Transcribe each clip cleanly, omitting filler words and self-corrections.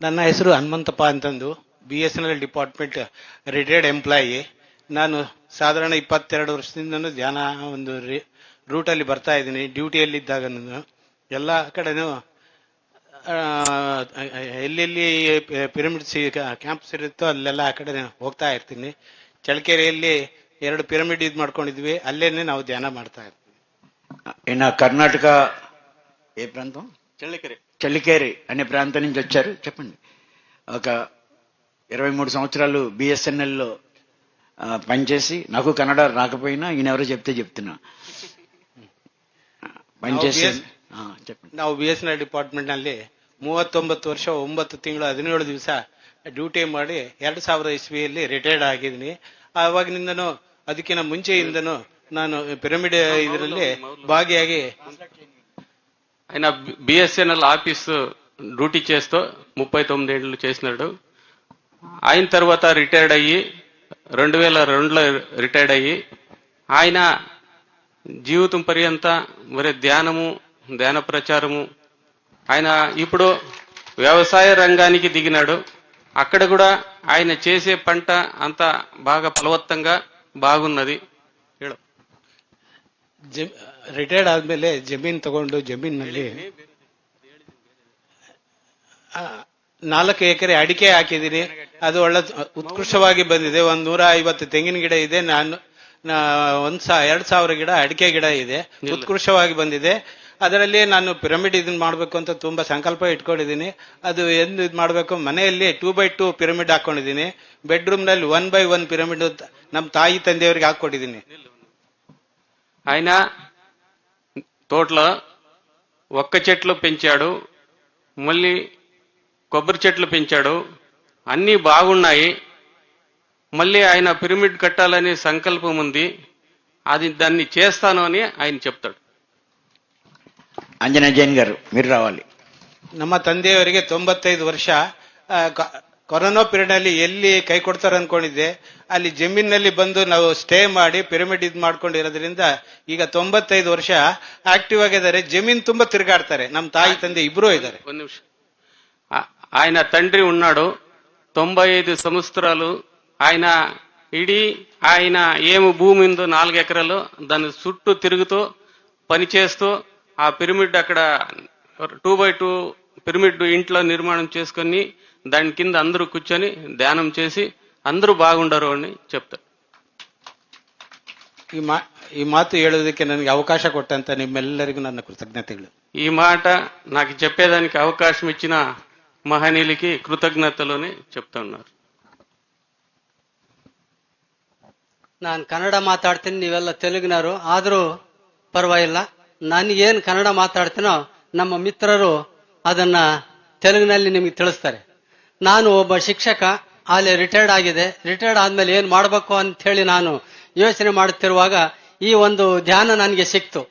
ನನ್ನ ಹೆಸರು ಹನುಮಂತಪ್ಪ ಅಂತಂದು BSNL ಡಿಪಾರ್ಟ್ಮೆಂಟ್ ರಿಟೈರ್ಡ್ ಎಂಪ್ಲಾಯಿ. ನಾನು ಸಾಧಾರಣ 22 ವರ್ಷದಿಂದ ಧ್ಯಾನ ಒಂದು ರೂಟಲ್ಲಿ ಬರ್ತಾ ಇದ್ದೀನಿ. ಡ್ಯೂಟಿಯಲ್ಲಿದ್ದಾಗ ಎಲ್ಲ ಕಡೆನೂ ಎಲ್ಲೆಲ್ಲಿ ಪಿರಮಿಡ್ಸ್ ಕ್ಯಾಂಪ್ಸ್ ಇರುತ್ತೋ ಅಲ್ಲೆಲ್ಲ ಆ ಕಡೆ ಹೋಗ್ತಾ ಇರ್ತೀನಿ. ಚಳ್ಳಕೆರೆಯಲ್ಲಿ 2 ಪಿರಮಿಡ್ ಇದು ಮಾಡ್ಕೊಂಡಿದ್ವಿ, ಅಲ್ಲೇನೆ ನಾವು ಧ್ಯಾನ ಮಾಡ್ತಾ ಇರ್ತೀವಿ. ఈయన కర్ణాటక ఏ ప్రాంతం? చల్లికేరి అనే ప్రాంతం నుంచి వచ్చారు. చెప్పండి. ఒక 23 సంవత్సరాలు BSNL లో పనిచేసి, నాకు కన్నడ రాకపోయినా ఈయన ఎవరో చెప్తే చెప్తున్నా పనిచేసి చెప్పండి. ನಾವು BSNL ಡಿಪಾರ್ಟ್ಮೆಂಟ್ ನಲ್ಲಿ 39 ವರ್ಷ 9 ತಿಂಗಳು 17 ದಿವಸ ಡ್ಯೂಟಿ ಮಾಡಿ 2000 ಇಸ್ವಿಯಲ್ಲಿ ರಿಟೈರ್ಡ್ ಆಗಿದ್ದೀನಿ. ಆವಾಗಿನಿಂದನೂ ಅದಕ್ಕಿಂತ ಮುಂಚೆಯಿಂದನೂ ನಾನು ಪಿರಮಿಡ್ ಇದರಲ್ಲಿ భాగియాగి ఆయన BSNL ఆఫీసు డ్యూటీ చేస్తూ 39 ఏళ్ళు చేసినాడు. ఆయన తర్వాత రిటైర్డ్ అయ్యి 2002లో రిటైర్డ్ అయ్యి ఆయన జీవితం పర్యంత మరి ధ్యాన ప్రచారము. ఆయన ఇప్పుడు వ్యవసాయ రంగానికి దిగినాడు. అక్కడ కూడా ఆయన చేసే పంట అంతా బాగా ఫలవత్తంగా బాగున్నది. ರಿಟೈರ್ಡ್ ಆದ್ಮೇಲೆ ಜಮೀನ್ ತಗೊಂಡು ಜಮೀನಲ್ಲಿ 4 ಎಕರೆ ಅಡಿಕೆ ಹಾಕಿದ್ದೀನಿ. ಅದು ಒಳ್ಳೆ ಉತ್ಕೃಷ್ಟವಾಗಿ ಬಂದಿದೆ. 150 ತೆಂಗಿನ ಗಿಡ ಇದೆ. ನಾನು 2000 ಗಿಡ ಅಡಿಕೆ ಗಿಡ ಇದೆ. ಉತ್ಕೃಷ್ಟವಾಗಿ ಬಂದಿದೆ. ಅದರಲ್ಲಿ ನಾನು ಪಿರಮಿಡ್ ಇದನ್ನ ಮಾಡ್ಬೇಕು ಅಂತ ತುಂಬಾ ಸಂಕಲ್ಪ ಇಟ್ಕೊಂಡಿದ್ದೀನಿ. ಅದು ಎಂದು ಇದು ಮಾಡ್ಬೇಕು, ಮನೆಯಲ್ಲಿ 2x2 ಪಿರಮಿಡ್ ಹಾಕೊಂಡಿದ್ದೀನಿ. ಬೆಡ್ರೂಮ್ ನಲ್ಲಿ 1x1 ಪಿರಮಿಡ್ ನಮ್ಮ ತಾಯಿ ತಂದೆಯವರಿಗೆ ಹಾಕೊಂಡಿದ್ದೀನಿ. ఆయన తోటలో ఒక్క చెట్లు పెంచాడు, మళ్ళీ కొబ్బరి చెట్లు పెంచాడు. అన్నీ బాగున్నాయి. మళ్ళీ ఆయన పిరమిడ్ కట్టాలనే సంకల్పం ఉంది. దాన్ని చేస్తాను అని ఆయన చెప్తాడు. అంజనా జైన్ గారు, మీరు రావాలి. ನಮ್ಮ ತಂದೆಯವರಿಗೆ 95 ವರ್ಷ. ಕೊರೋನಾ ಪೀರಿಯಡ್ ನಲ್ಲಿ ಎಲ್ಲಿ ಕೈ ಕೊಡ್ತಾರೆ ಅನ್ಕೊಂಡಿದ್ದೆ. ಅಲ್ಲಿ ಜಮೀನಲ್ಲಿ ಬಂದು ನಾವು ಸ್ಟೇ ಮಾಡಿ ಪಿರಮಿಡ್ ಇದು ಮಾಡ್ಕೊಂಡಿರೋದ್ರಿಂದ ಈಗ 95 ವರ್ಷ ಆಕ್ಟಿವ್ ಆಗಿದ್ದಾರೆ. ಜಮೀನ್ ತುಂಬಾ ತಿರುಗಾಡ್ತಾರೆ. ನಮ್ಮ ತಾಯಿ ತಂದೆ ಇಬ್ರು ಇದ್ದಾರೆ. ಒಂದು ನಿಮಿಷ. ఆయన తండ్రి ఉన్నాడు 95 సంవత్సరాలు. ఆయన ఆయన ఏమి భూమి ఉందో 4 ఎకరాలు దాని చుట్టూ తిరుగుతూ పనిచేస్తూ ఆ పిరమిడ్ అక్కడ 2x2 పిరమిడ్ ఇంట్లో నిర్మాణం చేసుకుని దాని కింద అందరూ కూర్చొని ధ్యానం చేసి అందరూ బాగుండరు అని చెప్తారు. ఈ మాತು ಹೇಳೋದಕ್ಕೆ ನನಗೆ ಅವಕಾಶ ಕೊಟ್ಟಂತ ನಿಮ್ಮೆಲ್ಲರಿಗೂ ನನ್ನ ಕೃತಜ್ಞತೆಗಳು. ఈ మాట నాకు చెప్పేదానికి అవకాశం ఇచ్చిన మహనీయులకి కృతజ్ఞతలని చెప్తా ఉన్నారు. ನಾನು ಕನ್ನಡ ಮಾತಾಡ್ತೀನಿ, ನೀವೆಲ್ಲ ತೆಲುಗಿನವರು. ಆದರೂ ಪರವಾಗಿಲ್ಲ. ನನಗೇನು ಕನ್ನಡ ಮಾತಾಡ್ತೀನೋ ನಮ್ಮ ಮಿತ್ರರು ಅದನ್ನ ತೆಲುಗಿನಲ್ಲಿ ನಿಮಗೆ ತಿಳಿಸ್ತಾರೆ. ನಾನು ಒಬ್ಬ ಶಿಕ್ಷಕ, ಅಲ್ಲಿ ರಿಟೈರ್ಡ್ ಆಗಿದೆ. ರಿಟೈರ್ಡ್ ಆದ್ಮೇಲೆ ಏನ್ ಮಾಡಬೇಕು ಅಂತ ಹೇಳಿ ನಾನು ಯೋಚನೆ ಮಾಡುತ್ತಿರುವಾಗ ಈ ಒಂದು ಧ್ಯಾನ ನನಗೆ ಸಿಕ್ತು.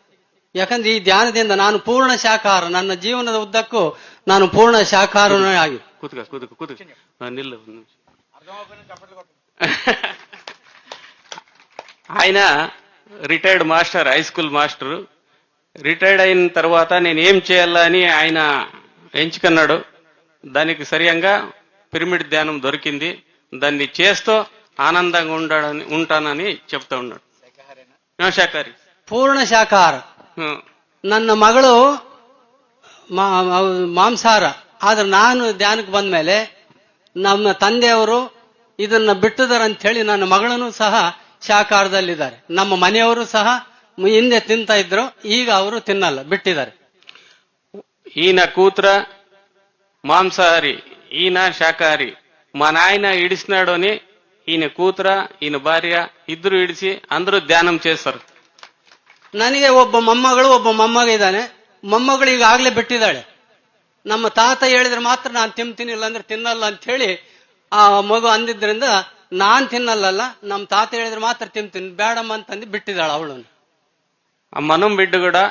ಯಾಕಂದ್ರೆ ಈ ಧ್ಯಾನದಿಂದ ನಾನು ಪೂರ್ಣ ಶಾಖಾಹಾರ, ನನ್ನ ಜೀವನದ ಉದ್ದಕ್ಕೂ ನಾನು ಪೂರ್ಣ ಶಾಖಾಹಾರನೇ ಆಗಿ. ఆయన retired master, high school master. Retired అయిన తర్వాత నేను ఏం చేయాలని ఆయన ఎంచుకున్నాడు. దానికి సరియంగా పిరమిడ్ ధ్యానం దొరికింది. దాన్ని చేస్తూ ఆనందంగా ఉంటానని చెప్తా ఉన్నాడు. శాకాహారి, ಪೂರ್ಣ ಶಾಖಾಹಾರ. ನನ್ನ ಮಗಳು ಮಾಂಸಾಹಾರ. ಆದ್ರೆ ನಾನು ಧ್ಯಾನಕ್ಕೆ ಬಂದ್ಮೇಲೆ ನಮ್ಮ ತಂದೆಯವರು ಇದನ್ನ ಬಿಟ್ಟಿದ್ದಾರೆ ಅಂತ ಹೇಳಿ ನನ್ನ ಮಗಳನ್ನು ಸಹ ಶಾಖಾಹಾರದಲ್ಲಿದ್ದಾರೆ. ನಮ್ಮ ಮನೆಯವರು ಸಹ ಹಿಂದೆ ತಿಂತಾ ಇದ್ರು, ಈಗ ಅವರು ತಿನ್ನಲ್ಲ, ಬಿಟ್ಟಿದ್ದಾರೆ. ఈయన కూతుర మాంసాహారి, ఈయన శాకాహారి. మా నాయన ఇడిసినాడు అని ఈయన కూతుర, ఈయన భార్య ఇద్దరు ఇడిసి అందరూ ధ్యానం చేస్తారు. ನನಗೆ ಒಬ್ಬ ಮೊಮ್ಮಗಳು, ಒಬ್ಬ ಮೊಮ್ಮಗ ಇದ್ದಾನೆ. ಮೊಮ್ಮಗಳು ಈಗಾಗಲೇ ಬಿಟ್ಟಿದ್ದಾಳೆ. ನಮ್ಮ ತಾತ ಹೇಳಿದ್ರೆ ಮಾತ್ರ ನಾನು ತಿಂತೀನಿ, ಇಲ್ಲಾಂದ್ರೆ ತಿನ್ನಲ್ಲ ಅಂತ ಹೇಳಿ ಆ ಮಗು ಅಂದಿದ್ರಿಂದ ನಾನ್ ತಿನ್ನಲ್ಲ, ನಮ್ಮ ತಾತ ಹೇಳಿದ್ರೆ ಮಾತ್ರ ತಿಂತೀನಿ, ಬೇಡಮ್ಮ ಅಂತಂದು ಬಿಟ್ಟಿದ್ದಾಳೆ ಅವಳು. ఆ మనం బిడ్డ కూడా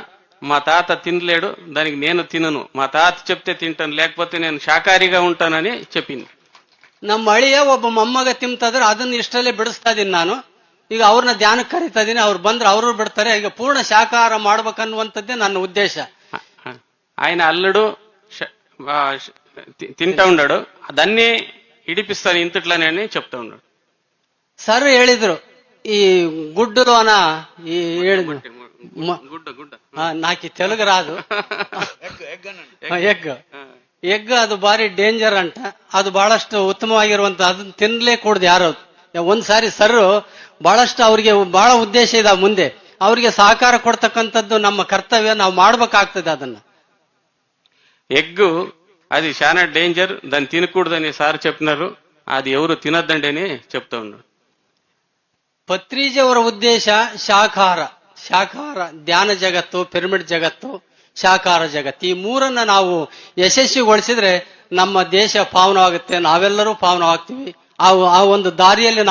మా తాత తినలేడు, దానికి నేను తినను, మా తాత చెప్తే తింటాను, లేకపోతే నేను శాకాహారిగా ఉంటానని చెప్పింది. ನಮ್ಮ ಅಳಿಯ ಒಬ್ಬ ಮೊಮ್ಮಗ ತಿಂತದ್ರೆ ಅದನ್ನ ಇಷ್ಟಲ್ಲೇ ಬಿಡಿಸ್ತಾ ಇದೀನಿ ನಾನು. ಈಗ ಅವ್ರನ್ನ ಧ್ಯಾನಕ್ಕೆ ಕರಿತಾ ಇದೀನಿ, ಅವ್ರು ಬಂದ್ರೆ ಅವರು ಬಿಡ್ತಾರೆ. ಈಗ ಪೂರ್ಣ ಶಾಖಾಹಾರ ಮಾಡ್ಬೇಕನ್ನುವಂಥದ್ದೇ ನನ್ನ ಉದ್ದೇಶ. ఆయన అల్లుడు తింటా ఉన్నాడు. దాన్నే ఇడిపిస్తాను ఇంతట్లోనే అని చెప్తా ఉన్నాడు. సర్ ಹೇಳಿದ್ರು ఈ గుడ్డులోన ఈ గుడ్డ గుడ్డ నాకు తెలుగు రాదు. ಎಗ್ ಎಗ್ ಅದು ಬಾರಿ ಡೇಂಜರ್ ಅಂತ, ಅದು ಬಹಳಷ್ಟು ಉತ್ತಮವಾಗಿರುವಂತ, ಅದನ್ನ ತಿನ್ಲೇಕೂಡದು ಯಾರು. ಒಂದ್ಸಾರಿ ಸರ್ ಬಹಳಷ್ಟು ಅವ್ರಿಗೆ ಬಹಳ ಉದ್ದೇಶ ಇದೆ ಮುಂದೆ, ಅವ್ರಿಗೆ ಸಹಕಾರ ಕೊಡ್ತಕ್ಕಂಥದ್ದು ನಮ್ಮ ಕರ್ತವ್ಯ, ನಾವು ಮಾಡ್ಬೇಕಾಗ್ತದೆ ಅದನ್ನ. ఎగ్ అది చాలా డేంజర్, దాన్ని తినకూడదని సార్ చెప్తున్నారు. అది ఎవరు తినద్దండి అని చెప్తా ఉన్నాడు. ಪತ್ರಿಜಿ ಅವರ ಉದ್ದೇಶ ಶಾಖಾಹಾರ ಧ್ಯಾನ ಜಗತ್ತು, ಪಿರಮಿಡ್ ಜಗತ್ತು, ಶಾಖಾಹಾರ ಜಗತ್ತು, ಈ ಮೂರನ್ನ ನಾವು ಯಶಸ್ವಿಗೊಳಿಸಿದ್ರೆ ನಮ್ಮ ದೇಶ ಪಾವನವಾಗುತ್ತೆ, ನಾವೆಲ್ಲರೂ ಪಾವನವಾಗ್ತೀವಿ. ಆ ಒಂದು ದಾರಿಯಲ್ಲಿ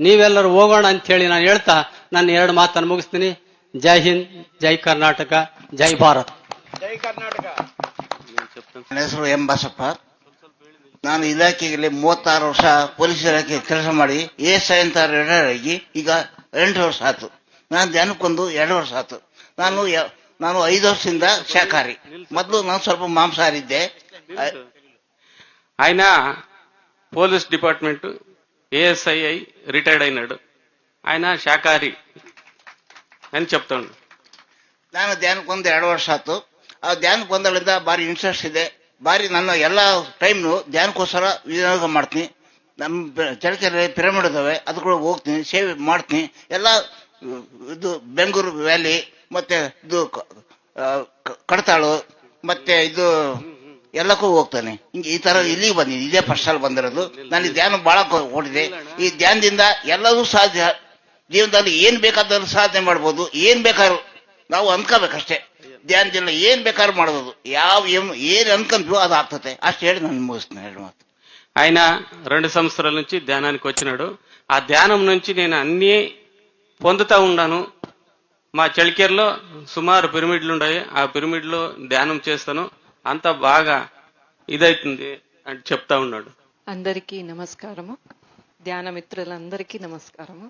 ನೀವೆಲ್ಲರೂ ಹೋಗೋಣ ಅಂತ ಹೇಳಿ ನಾನು ಹೇಳ್ತಾ ನನ್ನ 2 ಮಾತನ್ನು ಮುಗಿಸ್ತೀನಿ. ಜೈ ಹಿಂದ್, ಜೈ ಕರ್ನಾಟಕ, ಜೈ ಭಾರತ್. ಜೈ ಕರ್ನಾಟಕ. ನನ್ನ ಹೆಸರು ಎಂ ಬಸಪ್ಪ. ನಾನು ಇಲಾಖೆಯಲ್ಲಿ 36 ವರ್ಷ ಪೊಲೀಸ್ ಇಲಾಖೆ ಕೆಲಸ ಮಾಡಿ ASI ಅಂತ ರಿಟೈರ್ ಆಗಿ ಈಗ 8 ವರ್ಷ ಆಯ್ತು. ನಾನು ಧ್ಯಾನಕ್ಕೊಂದು 2 ವರ್ಷ ಆಯ್ತು. ನಾನು 5 ವರ್ಷದಿಂದ ಶಾಖಾಹಾರಿ. ಮೊದಲು ನಾನು ಸ್ವಲ್ಪ ಮಾಂಸಾಹಾರಿ ಇದ್ದೆ. ఆయన పోలీస్ డిపార్ట్మెంట్ ASI రిటైర్డ్ అయినాడు. ఆయన శాకాహారి అని చెప్తాడు. ನಾನು ಧ್ಯಾನಕ್ಕೊಂದು 2 ವರ್ಷ ಆಯ್ತು. ಆ ಧ್ಯಾನಕ್ಕೆ ಬಂದಾಗಿಂದ ಭಾರಿ ಇಂಟ್ರೆಸ್ಟ್ ಇದೆ. ಭಾರಿ ನನ್ನ ಎಲ್ಲ ಟೈಮ್ನು ಧ್ಯಾನಕ್ಕೋಸ್ಕರ ವಿನಿಯೋಗ ಮಾಡ್ತೀನಿ. ನಮ್ಮ ಚಳ್ಳಕೆರೆ ಪಿರಮಿಡ್ ಇದಾವೆ, ಅದು ಕೂಡ ಹೋಗ್ತೀನಿ, ಸೇವೆ ಮಾಡ್ತೀನಿ. ಎಲ್ಲ ಇದು ಬೆಂಗಳೂರು ವ್ಯಾಲಿ ಮತ್ತೆ ಇದು ಕಡತಾಳು ಮತ್ತೆ ಇದು ಎಲ್ಲಕ್ಕೂ ಹೋಗ್ತಾನೆ. ಹಿಂಗೆ ಈ ತರ ಇಲ್ಲಿಗೆ ಬಂದಿದ್ದೀನಿ. ಇದೇ ಫಸ್ಟ್ ಸಲ ಬಂದಿರೋದು. ನನಗೆ ಧ್ಯಾನ ಬಹಳ ಕೊಟ್ಟಿದೆ. ಈ ಧ್ಯಾನದಿಂದ ಎಲ್ಲವೂ ಸಾಧ್ಯ. ಜೀವನದಲ್ಲಿ ಏನ್ ಬೇಕಾದ್ರೂ ಸಾಧನೆ ಮಾಡ್ಬೋದು. ಏನ್ ಬೇಕಾದ್ರೂ ನಾವು ಅನ್ಕೋಬೇಕಷ್ಟೇ. ಧ್ಯಾನದಿಂದ ಏನ್ ಬೇಕಾದ್ರೂ ಮಾಡ್ಬೋದು. ಏನ್ ಅನ್ಕೊಂತೀವೋ ಅದು ಆಗ್ತದೆ. ಅಷ್ಟು ಹೇಳಿ ನಾನು ಮುಗಿಸ್ತೀನಿ 2 ಮಾತು. ఆయన 2 సంవత్సరాల నుంచి ధ్యానానికి వచ్చినాడు. ఆ ధ్యానం నుంచి నేను అన్ని పొందుతా ఉన్నాను. మా చళికేరులో సుమారు పిరమిడ్లు ఉన్నాయి. ఆ పిరమిడ్ లో ధ్యానం చేస్తాను. అంత బాగా ఇదైతుంది అని చెప్తా ఉన్నాడు. అందరికీ నమస్కారము. ధ్యాన మిత్రులందరికీ నమస్కారము.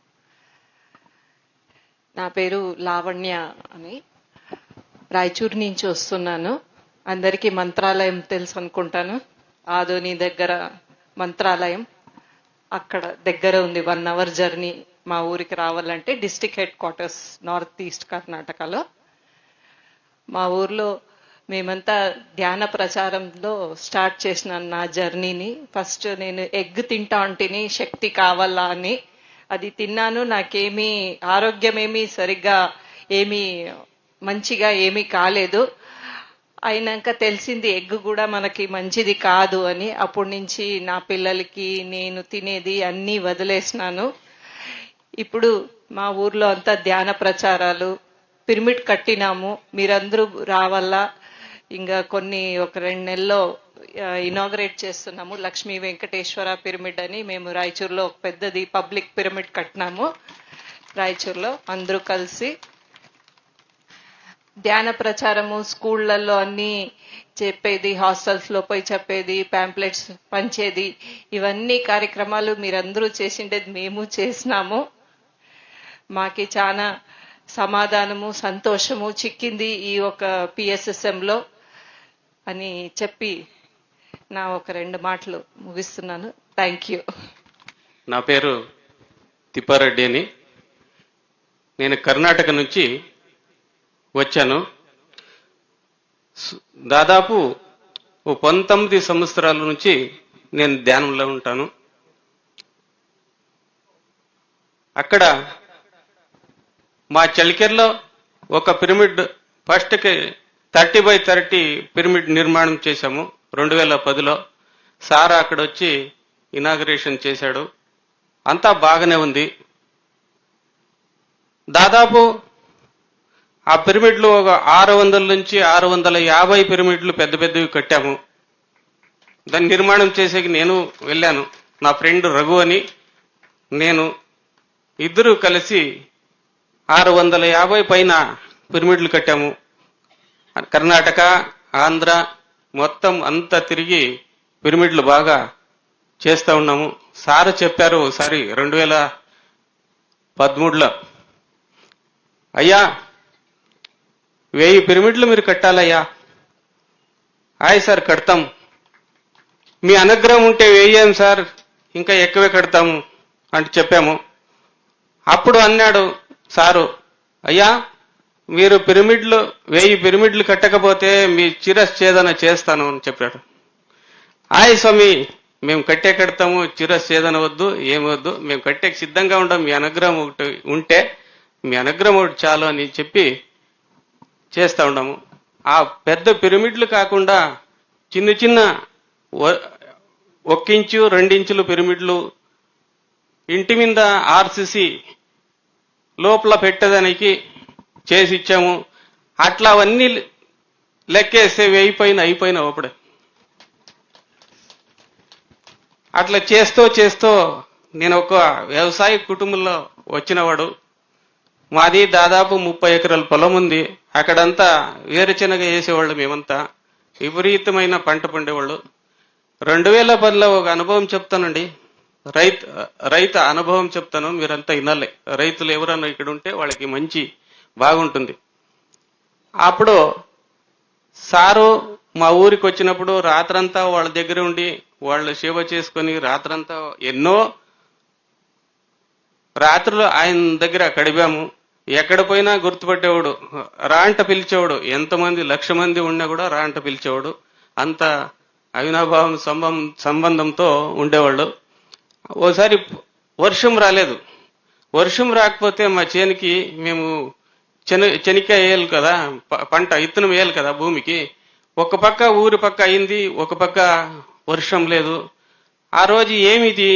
నా పేరు లావణ్య అని, రాయచూరు నుంచి వస్తున్నాను. అందరికీ మంత్రాలయం తెలుసు అనుకుంటాను. ఆదోని దగ్గర మంత్రాలయం, అక్కడ దగ్గర ఉంది. 1 అవర్ జర్నీ మా ఊరికి రావాలంటే. District head quarters north east కర్ణాటకలో. మా ఊర్లో మేమంతా ధ్యాన ప్రచారంలో స్టార్ట్ చేసినాను నా జర్నీని. ఫస్ట్ నేను ఎగ్ తింటా అంటేని శక్తి కావాలా అని అది తిన్నాను. నాకేమీ ఆరోగ్యం ఏమీ సరిగ్గా మంచిగా ఏమీ కాలేదు. అయినాక తెలిసింది ఎగ్ కూడా మనకి మంచిది కాదు అని. అప్పటి నుంచి నా పిల్లలకి నేను తినేది అన్నీ వదిలేసినాను. ఇప్పుడు మా ఊర్లో అంతా ధ్యాన ప్రచారాలు, పిరమిడ్ కట్టినాము, మీరందరూ రావాలా. ఇంకా ఒక 2 నెలల్లో ఇనాగ్రేట్ చేస్తున్నాము. లక్ష్మీ వెంకటేశ్వర పిరమిడ్ అని మేము రాయచూరులో ఒక పెద్దది పబ్లిక్ పిరమిడ్ కట్టినాము. రాయచూరులో అందరూ కలిసి ధ్యాన ప్రచారము, స్కూళ్లలో అన్ని చెప్పేది, హాస్టల్స్ లో పోయి చెప్పేది, ప్యాంప్లెట్స్ పంచేది, ఇవన్నీ కార్యక్రమాలు మీరందరూ చేసిండేది మేము చేసినాము. మాకి చాలా సమాధానము, సంతోషము చిక్కింది ఈ ఒక PSSM లో అని చెప్పి నా ఒక 2 మాటలు ముగిస్తున్నాను. Thank you. నా పేరు తిప్పారెడ్డి అని. నేను కర్ణాటక నుంచి వచ్చాను. దాదాపు 19 సంవత్సరాల నుంచి నేను ధ్యానంలో ఉంటాను. అక్కడ మా చలికెర్లో ఒక పిరమిడ్ ఫస్ట్కి 30x30 పిరమిడ్ నిర్మాణం చేశాము 2010లో. సార్ అక్కడ వచ్చి ఇనాగరేషన్ చేశాడు. అంతా బాగానే ఉంది. దాదాపు ఆ పిరమిడ్లు ఒక 600 నుంచి 650 పిరమిడ్లు పెద్ద పెద్దవి కట్టాము. దాన్ని నిర్మాణం చేసేకి నేను వెళ్ళాను. నా ఫ్రెండ్ రఘు అని నేను ఇద్దరు కలిసి 650 పైన పిరమిడ్లు కట్టాము. కర్ణాటక, ఆంధ్ర మొత్తం అంతా తిరిగి పిరమిడ్లు బాగా చేస్తా ఉన్నాము. సార్ చెప్పారు ఒకసారి 2013లో, అయ్యా 1000 పిరమిడ్లు మీరు కట్టాలయ్యా. ఆయ్ సార్ కడతాం మీ అనుగ్రహం ఉంటే వేయం సార్, ఇంకా ఎక్కువే కడతాము అంటే చెప్పాము. అప్పుడు అన్నాడు సారు, అయ్యా మీరు 1000 పిరమిడ్లు కట్టకపోతే మీ చిరఛేదన చేస్తాను అని చెప్పాడు. ఆయ్ స్వామి, మేము కడతాము, చిరఛేదన వద్దు, ఏమొద్దు, మేము కట్టేకి సిద్ధంగా ఉంటాం, మీ అనుగ్రహం ఒకటి ఉంటే, మీ అనుగ్రహం ఒకటి చాలు అని చెప్పి చేస్తా ఉన్నాము. ఆ పెద్ద పిరమిడ్లు కాకుండా చిన్న చిన్న 1 ఇంచు 2 ఇంచులు పిరమిడ్లు ఇంటి మీద ఆర్సిసి లోపల పెట్టడానికి చేసి ఇచ్చాము. అట్లా అవన్నీ లెక్కేస్తే అయిపోయిన ఒకడే. అట్లా చేస్తూ నేను ఒక వ్యవసాయ కుటుంబంలో వచ్చినవాడు. మాది దాదాపు 30 ఎకరాల పొలం ఉంది. అక్కడంతా వేరుశనగ వేసేవాళ్ళు, మేమంతా విపరీతమైన పంట పండేవాళ్ళు. 2010లో ఒక అనుభవం చెప్తానండి, రైతు అనుభవం చెప్తాను, మీరంతా వినాలి. రైతులు ఎవరన్నా ఇక్కడ ఉంటే వాళ్ళకి మంచి బాగుంటుంది. అప్పుడు సారు మా ఊరికి వచ్చినప్పుడు రాత్రంతా వాళ్ళ దగ్గర ఉండి వాళ్ళు సేవ చేసుకొని రాత్రంతా ఎన్నో రాత్రులు ఆయన దగ్గర గడిపాము. ఎక్కడ పోయినా గుర్తుపట్టేవాడు, రాంట పిలిచేవాడు. ఎంతమంది 1,00,000 మంది ఉన్నా కూడా రాంట పిలిచేవాడు. అంత అవినాభావం సంబంధంతో ఉండేవాళ్ళు. ఓసారి వర్షం రాలేదు. వర్షం రాకపోతే మా చేనికి మేము చెనిక్కాయ వేయాలి కదా, పంట ఇత్తనం వేయాలి కదా భూమికి. ఒక పక్క ఊరి పక్క అయింది, ఒక పక్క వర్షం లేదు. ఆ రోజు ఏమిది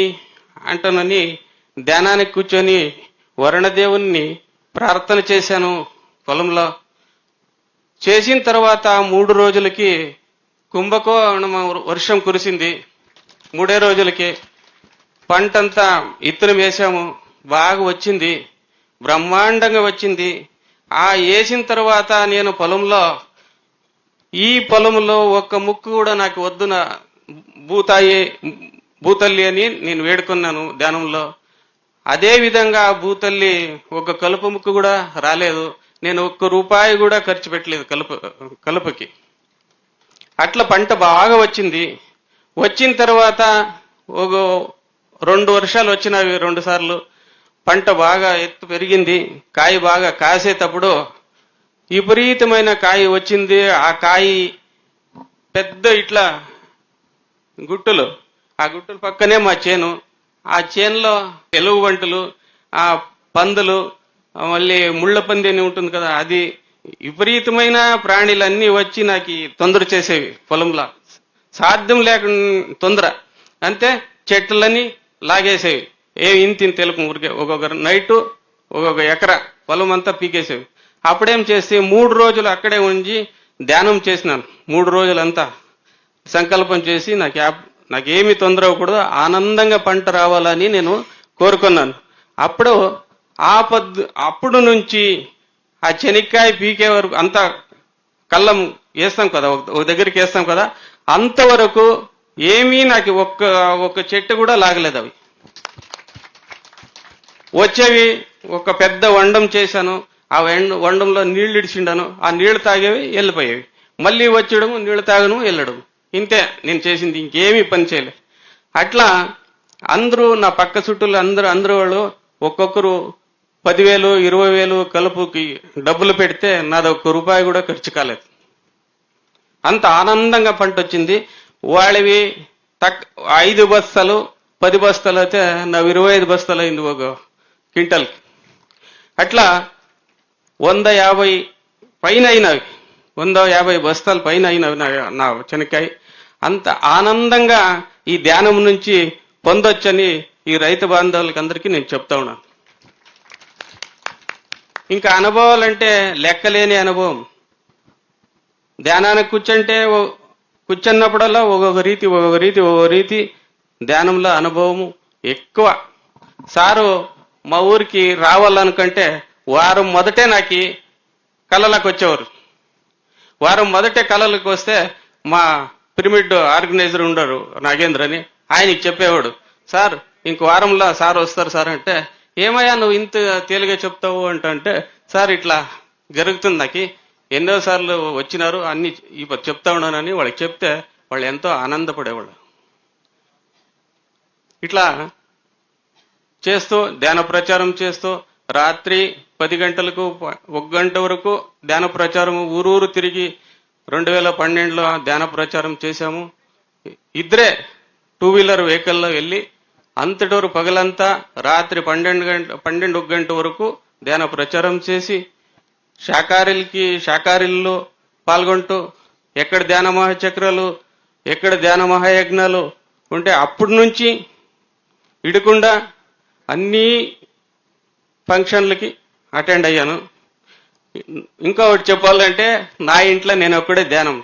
అంటానని ధ్యానానికి కూర్చొని వరుణదేవుని ప్రార్థన చేశాను పొలంలో. చేసిన తర్వాత 3 రోజులకి కుంభకోణం వర్షం కురిసింది. 3వ రోజులకి పంటంతా ఇత్తనం వేసాము, బాగా వచ్చింది, బ్రహ్మాండంగా వచ్చింది. ఆ వేసిన తర్వాత నేను ఈ పొలంలో ఒక్క ముక్కు కూడా నాకు వద్దున భూతల్లి అని నేను వేడుకున్నాను ధ్యానంలో. అదే విధంగా భూతల్లి ఒక కలుపు ముక్కు కూడా రాలేదు. నేను ₹1 కూడా ఖర్చు పెట్టలేదు కలుపుకి. అట్లా పంట బాగా వచ్చింది. వచ్చిన తర్వాత ఒక 2 వర్షాలు వచ్చినవి, 2 సార్లు పంట బాగా ఎత్తు పెరిగింది. కాయ బాగా కాసేటప్పుడు విపరీతమైన కాయ వచ్చింది. ఆ కాయ పెద్ద ఇట్లా గుట్టులు, ఆ గుట్టుల పక్కనే మా చేను. ఆ చేనులో ఎలుగుబంటులు, ఆ పందులు, మళ్ళీ ముళ్ళ పంది అని ఉంటుంది కదా, అది విపరీతమైన ప్రాణులన్నీ వచ్చి నాకు తొందర చేసేవి. పొలంలో సాధ్యం లేకుండా తొందర అంతే, చెట్లని లాగేసేవి. ఇంత తెలుపు ఊరికే ఒక్కొక్క నైటు ఒక్కొక్క ఎకరా పొలం అంతా పీకేసేవి. అప్పుడేం చేస్తే 3 రోజులు అక్కడే ఉంచి ధ్యానం చేసినాను. 3 రోజులంతా సంకల్పం చేసి నాకేమి తొందర అవ్వకూడదు, ఆనందంగా పంట రావాలని నేను కోరుకున్నాను. అప్పుడు నుంచి ఆ చెనిక్కాయ పీకే వరకు అంతా కళ్ళం వేస్తాం కదా, ఒక దగ్గరికి వేస్తాం కదా, అంతవరకు ఏమీ నాకు ఒక్క చెట్టు కూడా లాగలేదు. అవి వచ్చేవి. ఒక పెద్ద వండం చేశాను. ఆ వండంలో నీళ్లు ఇడిచిండాను. ఆ నీళ్లు తాగేవి, వెళ్ళిపోయేవి. మళ్ళీ వచ్చడము, నీళ్లు తాగను, వెళ్ళడం. ఇంతే నేను చేసింది, ఇంకేమీ పని చేయలే. అట్లా అందరూ నా పక్క చుట్టూ అందరూ వాళ్ళు ఒక్కొక్కరు 10,000 20,000 కలుపుకి డబ్బులు పెడితే నాది ₹1 కూడా ఖర్చు కాలేదు. అంత ఆనందంగా పంట వచ్చింది. వాళ్ళవి 5 బస్తాలు 10 బస్తాలు అయితే నా 25 బస్తాలు అయింది ఒక క్వింటల్కి. అట్లా 150 పైన అయినవి, 150 బస్తాల పైన అయినవి నా చెనక్కాయ. అంత ఆనందంగా ఈ ధ్యానం నుంచి పొందొచ్చని ఈ రైతు బాంధవులకి అందరికీ నేను చెప్తా ఉన్నాను. ఇంకా అనుభవాలంటే లెక్కలేని అనుభవం. ధ్యానానికి కూర్చున్నప్పుడల్లా ఒక్కొక్క రీతి ధ్యానంలో అనుభవము ఎక్కువ. సారు మా ఊరికి రావాలనుకుంటే వారం మొదటే నాకు కళలకు వచ్చేవారు. వారం మొదటే కళలకు వస్తే మా పిరమిడ్ ఆర్గనైజర్ ఉండరు నాగేంద్ర అని, ఆయనకి చెప్పేవాడు, సార్ ఇంక వారంలో సార్ వస్తారు సార్ అంటే, ఏమయ్యా నువ్వు ఇంత తేలిగా చెప్తావు అంటే, సార్ ఇట్లా జరుగుతుంది, నాకు ఎన్నోసార్లు వచ్చినారు, అన్ని ఇప్పుడు చెప్తా ఉన్నానని వాళ్ళకి చెప్తే వాళ్ళు ఎంతో ఆనందపడేవాళ్ళు. ఇట్లా చేస్తూ ధ్యాన ప్రచారం చేస్తూ రాత్రి 10 గంటలకు 1 గంట వరకు ధ్యాన ప్రచారం ఊరూరు తిరిగి 2012లో ధ్యాన ప్రచారం చేశాము. ఇద్దరే 2 వీలర్ వెహికల్లో వెళ్ళి అంతటోరు పగలంతా రాత్రి 12 గంట వరకు ధ్యాన ప్రచారం చేసి శాకారిల్లో పాల్గొంటూ ఎక్కడ ధ్యాన మహాచక్రాలు ఎక్కడ ధ్యాన మహాయజ్ఞాలు ఉంటే అప్పటి నుంచి ఇడకుండా అన్ని ఫంక్షన్లకి అటెండ్ అయ్యాను. ఇంకా ఒకటి చెప్పాలంటే నా ఇంట్లో నేను ఒక్కడే ధ్యానం,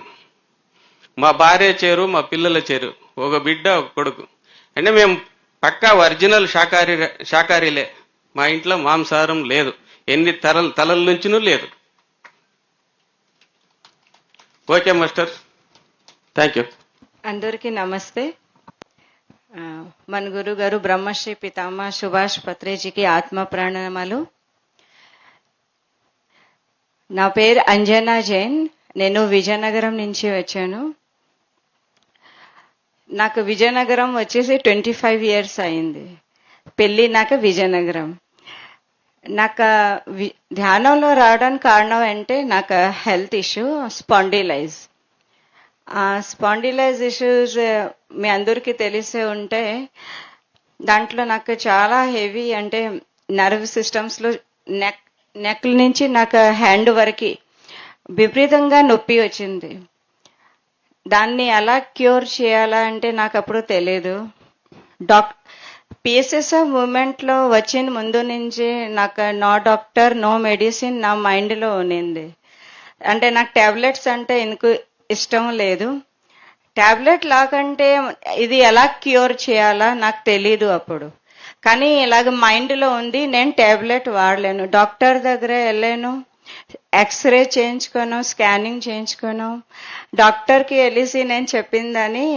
మా భార్య చేరు, మా పిల్లల చేరు, ఒక బిడ్డ ఒక కొడుకు. అంటే మేము పక్కా ఒరిజినల్ శాకారిలే. మా ఇంట్లో మాంసాహారం లేదు, ఎన్ని తలల నుంచినూ లేదు. Okay master, thank you. అందరికీ నమస్తే. మన గురువు గారు బ్రహ్మశ్రీ పితామహ సుభాష్ పత్రేజీకి ఆత్మ ప్రణామాలు. నా పేరు అంజనా జైన్. నేను విజయనగరం నుంచి వచ్చాను. నాకు విజయనగరం వచ్చేసి 25 ఇయర్స్ అయింది. పెళ్ళి నాకు విజయనగరం. నాకు ధ్యానంలో రావడానికి కారణం అంటే నాకు హెల్త్ ఇష్యూ స్పాండిలైజ్. స్పాండిలైజ్ ఇష్యూస్ మీ అందరికీ తెలిసే ఉంటే దాంట్లో నాకు చాలా హెవీ, అంటే నర్వ్ సిస్టమ్స్లో నెక్ నుంచి నాకు హ్యాండ్ వరకు విపరీతంగా నొప్పి వచ్చింది. దాన్ని ఎలా క్యూర్ చేయాలా అంటే నాకు అప్పుడు తెలియదు. పిఎస్ఎస్ఆర్ మూమెంట్లో వచ్చిన ముందు నుంచి నాకు నో డాక్టర్ నో మెడిసిన్ నా మైండ్లో ఉన్నింది. అంటే నాకు టాబ్లెట్స్ అంటే ఎందుకు ఇష్టం లేదు. టాబ్లెట్ లాగంటే ఇది ఎలా క్యూర్ చేయాలా నాకు తెలీదు అప్పుడు. కానీ ఇలాగ మైండ్లో ఉంది, నేను టాబ్లెట్ వాడలేను. డాక్టర్ దగ్గర వెళ్ళాను, ఎక్స్రే చేయించుకోను, స్కానింగ్ చేయించుకోను. డాక్టర్కి వెళ్ళేసి నేను చెప్పిందని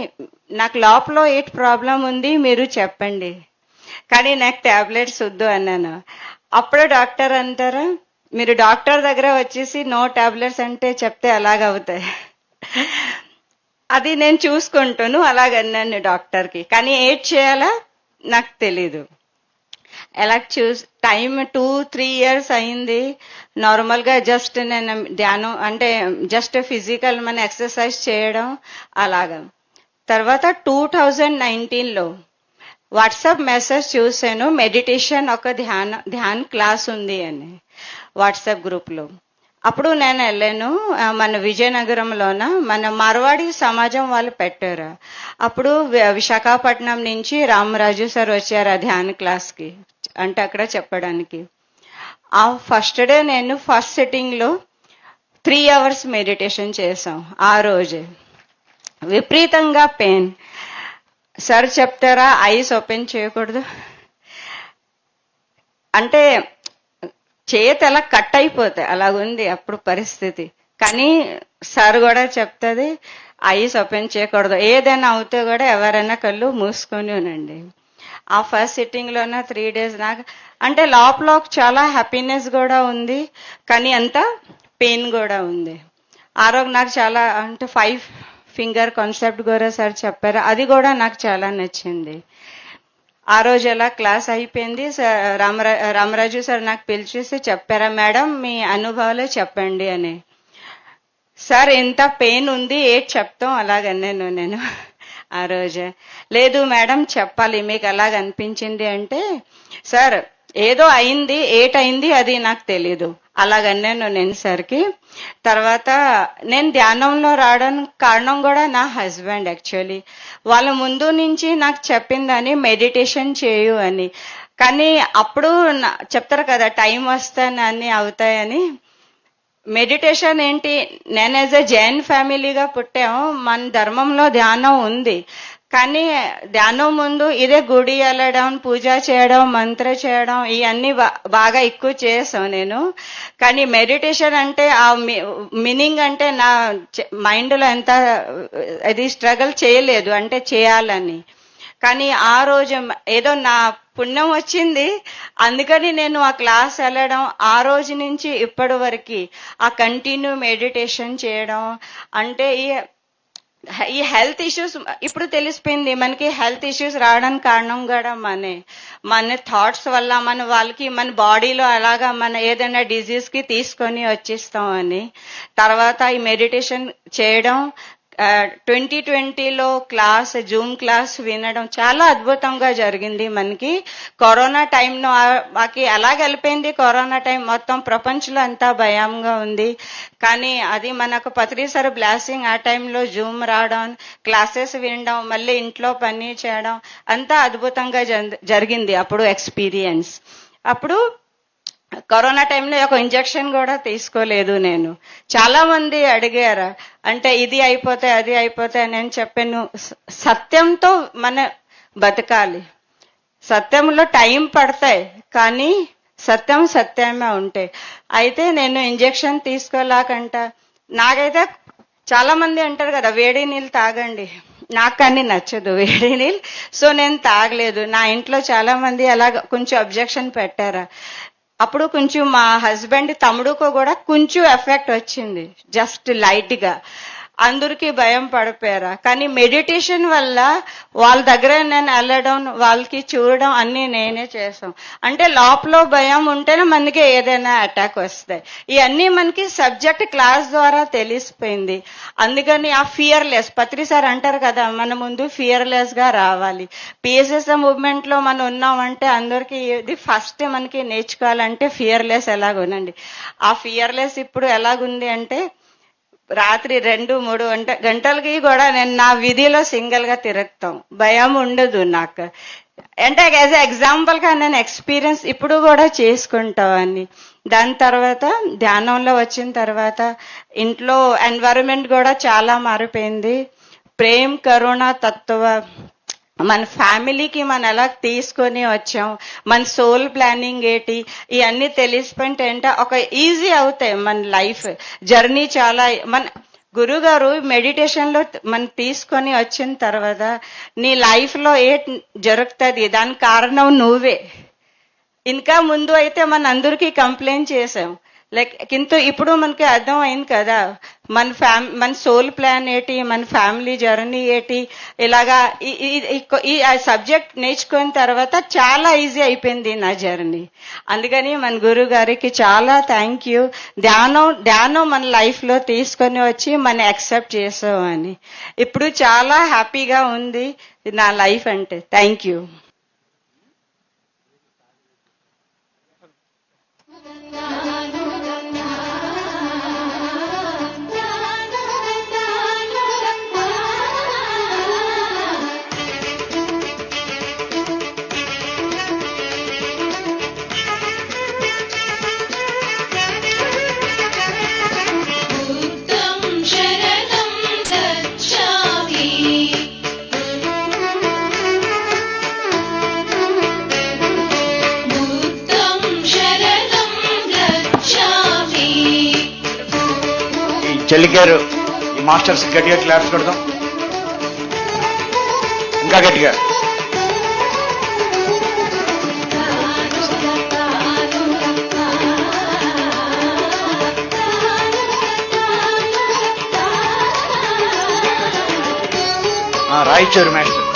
నాకు లోపల ఏంటి ప్రాబ్లం ఉంది మీరు చెప్పండి, కానీ నాకు టాబ్లెట్స్ వద్దు అన్నాను. అప్పుడు డాక్టర్ అంటారా, మీరు డాక్టర్ దగ్గర వచ్చేసి నో టాబ్లెట్స్ అంటే చెప్తే అలాగవుతాయి. అది నేను చూసుకుంటాను అలాగన్నాను డాక్టర్కి. కానీ ఏడ్ చేయాలా నాకు తెలీదు. ఎలా టైం 2-3 ఇయర్స్ అయింది. నార్మల్గా జస్ట్ నేను ధ్యానం అంటే జస్ట్ ఫిజికల్ మన ఎక్సర్సైజ్ చేయడం అలాగా. తర్వాత 2019లో వాట్సాప్ మెసేజ్ చూశాను, మెడిటేషన్ ఒక ధ్యాన క్లాస్ ఉంది అని వాట్సాప్ గ్రూప్లో. అప్పుడు నేను వెళ్ళాను. మన విజయనగరంలోన మన మార్వాడి సమాజం వాళ్ళు పెట్టారు. అప్పుడు విశాఖపట్నం నుంచి రామరాజు సార్ వచ్చారు ఆ ధ్యాన క్లాస్కి, అంటే అక్కడ చెప్పడానికి. ఆ ఫస్ట్ డే నేను ఫస్ట్ సిట్టింగ్లో 3 అవర్స్ మెడిటేషన్ చేసాం. ఆ రోజే విపరీతంగా పెయిన్. సార్ చెప్తారా ఐస్ ఓపెన్ చేయకూడదు అంటే చేతి అలా కట్ అయిపోతాయి, అలాగుంది అప్పుడు పరిస్థితి. కానీ సార్ కూడా చెప్తుంది ఐస్ ఓపెన్ చేయకూడదు, ఏదైనా అవుతే కూడా ఎవరైనా కళ్ళు మూసుకొని ఉనండి. ఆ ఫస్ట్ సిట్టింగ్లోనే 3 days నాకు అంటే లోపల చాలా హ్యాపీనెస్ కూడా ఉంది, కానీ అంత పెయిన్ కూడా ఉంది. ఆ రోజు నాకు చాలా అంటే 5 ఫింగర్ కాన్సెప్ట్ కూడా సార్ చెప్పారు, అది కూడా నాకు చాలా నచ్చింది. ఆ రోజు ఎలా క్లాస్ అయిపోయింది. రామరాజు సార్ నాకు పిలిచేసి చెప్పారా, మేడం మీ అనుభవాలు చెప్పండి అని. సార్ ఎంత పెయిన్ ఉంది ఏది చెప్తాం అలాగన్నాను నేను ఆ రోజు. లేదు మేడం చెప్పాలి, మీకు అలాగ అనిపించింది అంటే, సార్ ఏదో అయింది, ఏటైంది అది నాకు తెలీదు అలాగన్నాను నేను సార్కి. తర్వాత నేను ధ్యానంలో రావడానికి కారణం కూడా నా హస్బెండ్. యాక్చువల్లీ వాళ్ళ ముందు నుంచి నాకు చెప్పిందని మెడిటేషన్ చేయు అని. కానీ అప్పుడు చెప్తారు కదా టైం వస్తాను అన్ని అవుతాయని. మెడిటేషన్ ఏంటి, నేను యాజ్ ఎ జైన్ ఫ్యామిలీగా పుట్టాము, మన ధర్మంలో ధ్యానం ఉంది. కానీ ధ్యానం ముందు ఇదే గుడి వెళ్ళడం, పూజ చేయడం, మంత్ర చేయడం ఇవన్నీ బాగా ఎక్కువ చేసాం నేను. కానీ మెడిటేషన్ అంటే ఆ మీనింగ్ అంటే నా మైండ్లో ఎంత అది స్ట్రగుల్ చేయలేదు అంటే చేయాలని. కానీ ఆ రోజు ఏదో నా పుణ్యం వచ్చింది, అందుకని నేను ఆ క్లాస్ వెళ్ళడం. ఆ రోజు నుంచి ఇప్పటి వరకు ఆ కంటిన్యూ మెడిటేషన్ చేయడం అంటే ఈ హెల్త్ ఇష్యూస్ ఇప్పుడు తెలిసిపోయింది మనకి. హెల్త్ ఇష్యూస్ రావడానికి కారణం కూడా మన థాట్స్ వల్ల, మన బాడీలో అలాగా మన ఏదైనా డిజీజ్ కి తీసుకొని వచ్చేస్తాం అని. తర్వాత ఈ మెడిటేషన్ చేయడం 2020లో జూమ్ క్లాస్ వినడం చాలా అద్భుతంగా జరిగింది మనకి. కరోనా టైంలో మాకు ఎలా వెళ్ళిపోయింది కరోనా టైం, మొత్తం ప్రపంచంలో అంతా భయంగా ఉంది. కానీ అది మనకు పత్రి సార్ బ్లాసింగ్, ఆ టైంలో జూమ్ రావడం, క్లాసెస్ వినడం, మళ్ళీ ఇంట్లో పని చేయడం అంతా అద్భుతంగా జరిగింది అప్పుడు ఎక్స్పీరియన్స్. అప్పుడు కరోనా టైంలో ఒక ఇంజెక్షన్ కూడా తీసుకోలేదు నేను. చాలా మంది అడిగారు, అంటే ఇది అయిపోతే అది అయిపోతే నేను చెప్పాను, సత్యంతో మన బతకాలి. సత్యంలో టైం పడతాయి కానీ సత్యమే ఉంటాయి. అయితే నేను ఇంజెక్షన్ తీసుకోలేకంట. నాకైతే చాలా మంది అంటారు కదా వేడి నీళ్ళు తాగండి, నాకు కానీ నచ్చదు వేడి నీళ్ళు. సో నేను తాగలేదు. నా ఇంట్లో చాలా మంది అలా కొంచెం అబ్జెక్షన్ పెట్టారు. అప్పుడు కొంచెం మా హస్బెండ్ తమ్ముడుకో కూడా కొంచెం ఎఫెక్ట్ వచ్చింది, జస్ట్ లైట్ గా. అందరికి భయం పడిపోయారా. కానీ మెడిటేషన్ వల్ల వాళ్ళ దగ్గర నేను వెళ్ళడం, వాళ్ళకి చూడడం అన్ని నేనే చేసాం. అంటే లోపల భయం ఉంటేనే మనకి ఏదైనా అటాక్ వస్తాయి. ఇవన్నీ మనకి సబ్జెక్ట్ క్లాస్ ద్వారా తెలిసిపోయింది. అందుకని ఆ ఫియర్లెస్, పత్రి సార్ అంటారు కదా, మన ముందు ఫియర్లెస్ గా రావాలి. పిఎస్ఎస్ మూవ్మెంట్ లో మనం ఉన్నామంటే అందరికి ఇది ఫస్ట్ మనకి నేర్చుకోవాలంటే ఫియర్లెస్ ఎలాగుందండి. ఆ ఫియర్లెస్ ఇప్పుడు ఎలాగుంది అంటే రాత్రి 2-3 గంటలకి కూడా నేను నా వీధిలో సింగిల్ గా తిరుగుతాం, భయం ఉండదు నాకు. అంటే యాజ్ ఎగ్జాంపుల్ గా నేను ఎక్స్పీరియన్స్ ఇప్పుడు కూడా చేసుకుంటామని. దాని తర్వాత ధ్యానంలో వచ్చిన తర్వాత ఇంట్లో ఎన్వైరన్మెంట్ కూడా చాలా మారిపోయింది. ప్రేమ, కరుణ, తత్వ మన ఫ్యామిలీకి మనం ఎలా తీసుకొని వచ్చాం, మన సోల్ ప్లానింగ్ ఏంటి, ఇవన్నీ తెలిసిపోయింటే ఏంటో ఒక ఈజీ అవుతాయి మన లైఫ్ జర్నీ. చాలా మన గురుగారు మెడిటేషన్ లో మనం తీసుకొని వచ్చిన తర్వాత నీ లైఫ్ లో ఏ జరుగుతుంది దానికి కారణం నువ్వే. ఇంకా ముందు అయితే మన అందరికీ కంప్లైంట్ చేసాం, లైక్ కింద ఇప్పుడు మనకి అర్థం అయింది కదా మన సోల్ ప్లాన్ ఏంటి, మన ఫ్యామిలీ జర్నీ ఏంటి. ఇలాగా ఈ సబ్జెక్ట్ నేర్చుకున్న తర్వాత చాలా ఈజీ అయిపోయింది నా జర్నీ. అందుకని మన గురువు గారికి చాలా థ్యాంక్ యూ. ధ్యానం మన లైఫ్ లో తీసుకొని వచ్చి మనం యాక్సెప్ట్ చేసామని ఇప్పుడు చాలా హ్యాపీగా ఉంది నా లైఫ్ అంటే. Thank you. చెల్లికారు ఈ మాస్టర్స్ గట్టిగా క్లాప్స్ కొడదాం, ఇంకా గట్టిగా. రాయచూరు మాస్టర్.